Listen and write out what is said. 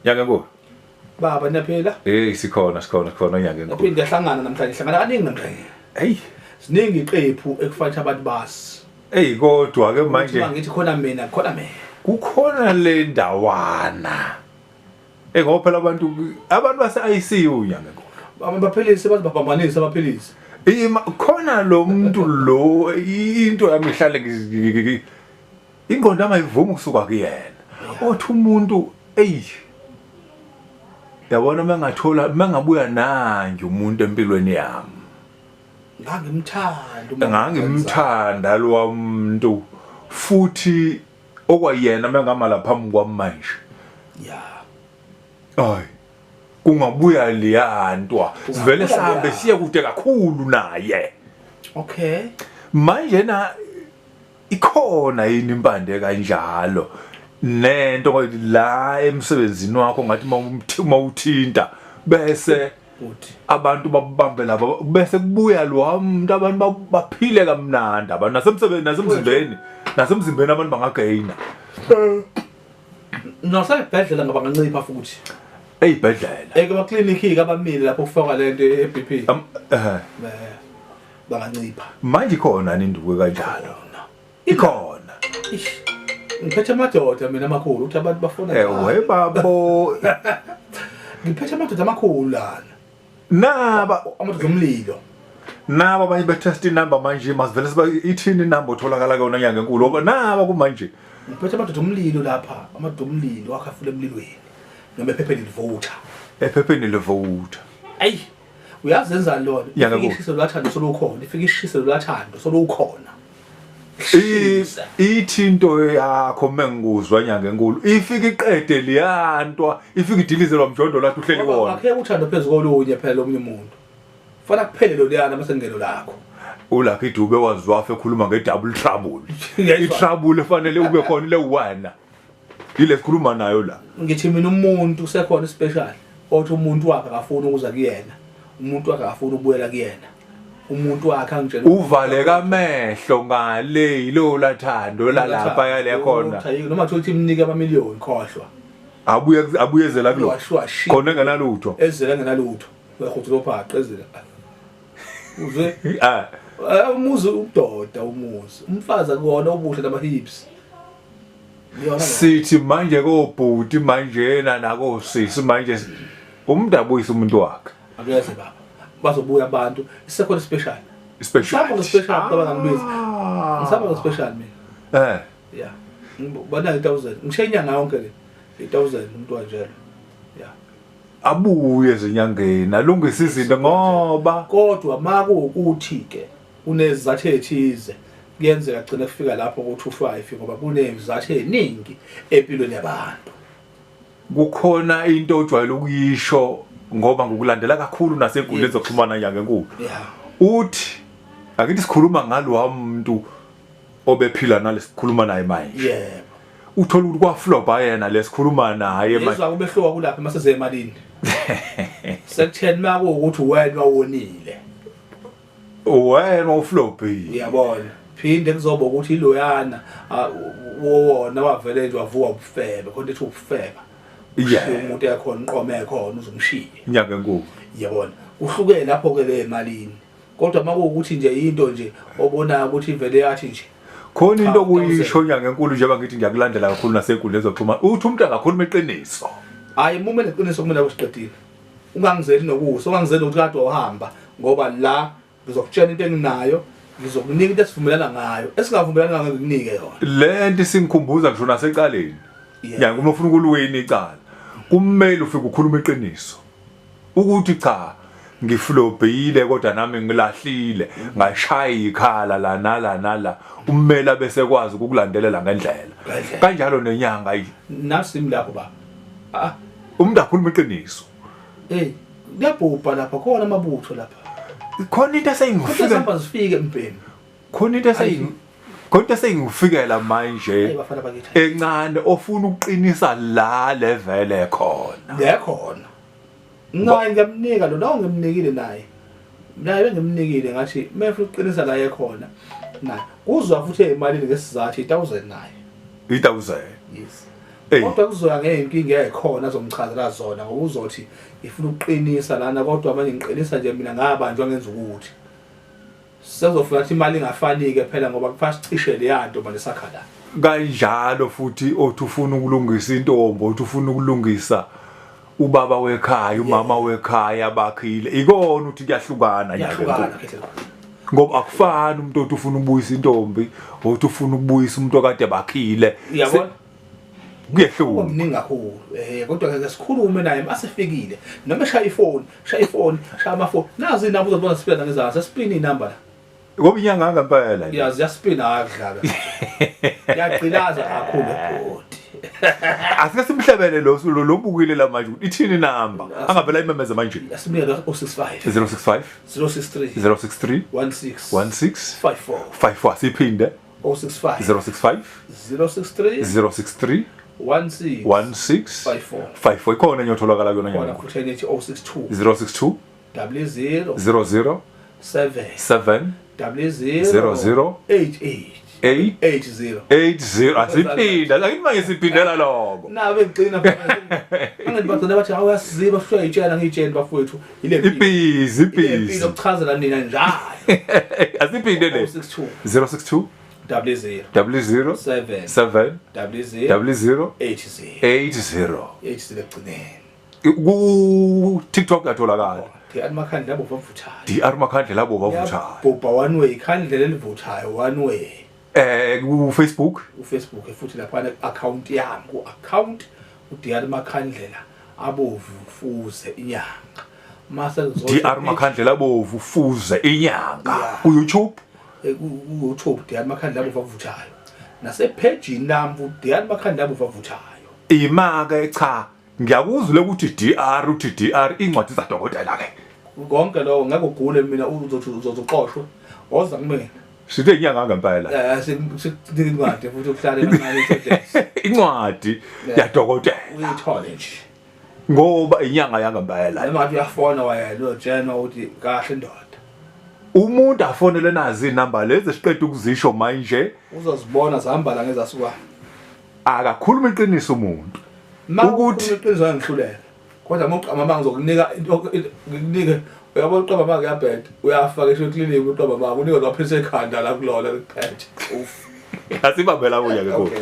Nyanga enkulu. Baba niyaphila? Sikhona nyanga enkulu. Naphinde yahlangana namhlanje hlangana kaningi namhlanje. Hey, Siningi iqephu ekufanele abantu basi. kodwa ke manje Ngithi khona mina. kukhona le ndawana. Ngoba phela abantu base-ICU nyanga enkulu. Abaphilisi bazibabhambanisa abaphilisi. Khona lo muntu lo into yami ihlale ingqondo ayivumi ukusuka kuyena. Othi umuntu yabona mangabuya nanje umuntu empilweni yami. Ngangimthanda lo muntu futhi okwayena mengamala phambi kwami manje. Kungabuya liyantwa sivele sihambe siye kude kakhulu naye. Okay. Manje ikhona yini impande kanjalo nento la emsebenzini wakho ngathi mawuthinta bese abantu babambe laba bese kubuya lo muntu abantu baphile kamnandi abantu nasemzimbeni abantu bangagaina. Nasebhedlela ngoba ngancipha futhi. Eyibhedlela kuma clinic abamile lapho kufakwa lento eBP. Bangancipha. Manje khona ninduke kanjalo. Ikhona. Ngiphethe amadoda mina amakhulu ukuthi abantu bafuna. Babo. Ngiphethe amadoda amakhulu lana. Naba amadoda omlilo. Naba abanye betest number manje masivele siba ithini number otholakala kona nyanga enkulu naba kumanje. Ngiphethe amadoda omlilo lapha, amadoda omlilo akhafula emlilweni. Noma ephepheni livota. Ephepheni livota. Uyazenza lona. Ifike ishise lathando solukhona. Ifike ishise lathando solukhona. Ithinto yakho mengikuzwa nyanga enkulu. Ifike iqede liyantwa, ifike idilizelwa mjondo lathi uhleli wona. Akhe uthando phezulu kolunye phela lomunye umuntu. Fana kuphele lo liyana masengelo lakho. Ulakhe idube wazwafa ekhuluma nge-double trouble. I-trouble efanele ube khona le wana. Ile sikhuluma nayo la. Ngithi mina umuntu sekhona special. Othi umuntu wakhe akafuni ukuza kuyena. Umuntu wakhe akafuni ukubuyela kuyena. Umuntu wakhe angitshela uvaleka amehlo ngale ilo lathando lapha yale khona. Noma thothi imnike amamiliyoni khohlwa. Abuyezela kulo. Khona engenalutho. Ezela engenalutho. Uyakhuthula phaqe ezela. Uzwe? Umuzi ubudoda umuzi. Umfazi akona ubuhle nama hips. Sithi manje kobhuti manje nako sisi manje umndabuyisa umuntu wakhe. Akuyeze baba. Bazobuya abantu isekhona special. Special abangangibiza. Ngisaba special mina. Yeah. Bana 1000. Ngishiya inyanga yonke le. 1000 umuntu kanjalo. Yeah. Abuye ezinyangeni alungisa izinto ngoba kodwa makuukuthi ke unezathu ethize kuyenzeka agcina kufika lapho ku-25 ngoba kunezathu eziningi empilweni yabantu. Kukhona into ojwayele ukuyisho ngoba ngokulandela kakhulu nasenkundleni zokuxhumana nyanga enkulu. Uthi akithi sikhuluma ngalo umuntu obephila nalesikhuluma naye manje. Yebo. Uthola ukuthi kwaflopa yena lesikhuluma naye manje. Yezwa kubehloka kulapha maseze emalini. Sekutheni makuukuthi wena wonile. Wena uflopi. Uyabona. Phinde kuzoba ukuthi iloyana wona wavele nje wavuka ubufebe konke ethi ubufeba. Umuntu yakhona inqome yakhona uzumshiye. Inyanga enkulu. Yabona. Uhlukene lapho ke le emalini. Kodwa makuukuthi nje into nje obona ukuthi vele yathi nje khona into okuyisho nyanga enkulu njengoba ngithi ngiyakulandela kakhulu nasenkundleni zokuxhumana. Uthi umuntu akakhuluma iqiniso. Hayi mume neqiniso kumele usiqedile. Ungangizeli nokuso, ungangizeli ukuthi kade wahamba ngoba la ngizokutshela into enginayo, ngizokunika into esivumelana ngayo. Esingavumelana ngayo ngikunike yona. Le nto singikhumbuza ngisho naseqaleni. Nyanga uma ufuna ukuliwina icala, kumele ufike ukhuluma iqiniso. Ukuthi cha ngiflobhile kodwa nami ngilahlile, ngashaya ikhala la nala. Ummeli bese kwazi ukukulandelela ngendlela. Kanjalo nenyanga nasi lapho baba. Umuntu akhuluma iqiniso. Kuyabhubha lapha khona amabutho lapha. Khona into esengifika sihamba sifike empeni. Khona into esengikufikela manje encane ofuna ukuqinisa la level ekhona. Lekhona. Ngaye ngiyamnika lo nawo ngimnikile naye. Naye ngimnikile ngathi mefuna ukuqinisa la ekhona. Naye uzwa futhi emalini ngesizathu 1000 naye. 1000. Yes. kodwa kuzoya ngeyinkinga ezikhona zomchazela zona ngoba uzothi ifuna ukuqinisa lana kodwa manje ngiqinisa nje mina ngabanjwa ngenza ukuthi sizofuna ukuthi imali ingafanike phela ngoba kufanele sicishe le yanto manje sakhala kanjalo futhi othi ufuna ukulungisa intombi othi ufuna ukulungisa ubaba wekhaya umama wekhaya bakhile ikona uthi kuyahlukana yahlukana ngoba akufani umuntu othi ufuna ukubuyisa intombi othi ufuna ukubuyisa umuntu okade bakhile uyabona kuyehluka omningi kakhulu kodwa ke sikhulume naye masifikile noma shaya ifoni shaya amafoni nazi inamba uzobona sipena ngezansi sesipini inamba la ngoba inyanga ngempela yazi yaspina akudlala yagqilaza kakhulu ebhodi asike simhlebele lo bukile la manje ithini inamba angavela imemeze manje asimile 065 065 063 063 16 54 siphinde 065 065 063 16 54 54 ikhona enye otholakala kuyona wona nyanga futhi enethi 062 062 00 7 7 00 88 80 asiphinda lakithi manje siphindela lokho nabe ngicina angithi bagcina bathi awuyasiziba futhi uyayitshela ngiyitshela bafowethu ile ibhizi lokuchazela nina njalo asiphinde le 062 00 7 7 00 80 ekugcineni ku TikTok yatholakala DR Makhandla bovavuthayo DR Makhandla bovavuthayo bobha one way ikhandlela elivuthayo one way ku Facebook futhi lapha account yami ku account uDR Makhandlela abovufuze inyanga mase DR Makhandlela abovufuze inyanga ku YouTube ku-YouTube DR Makhandla bovavuthayo nasepage nami DR Makhandla bovavuthayo imake cha ngiyakuzwe ukuthi DR uthi DR incwadi zadokotela ke konke lokho ngeke ugule mina uzoqoshwe oza kumina sithe inyanga ngempela incwadi futhi ukuhlale kancane incwadi yadokotela uyithole nje ngoba inyanga yangempela noma uyafona wayena uyojena ukuthi kahle indoda umuntu afonele nazi inamba lezi esiqeda ukuzisho manje uzozibona zihamba la ngezasuka akakhuluma iqiniso umuntu ukuthi iqiniso ngihlulela kodwa mawuqama manga ngizokunika ngikunike uyabona uqaba manga yabheda uyafaka esho clinic uqaba manga unika lapha esekhanda la kulona kuphethe asibambela kuya ke kodwa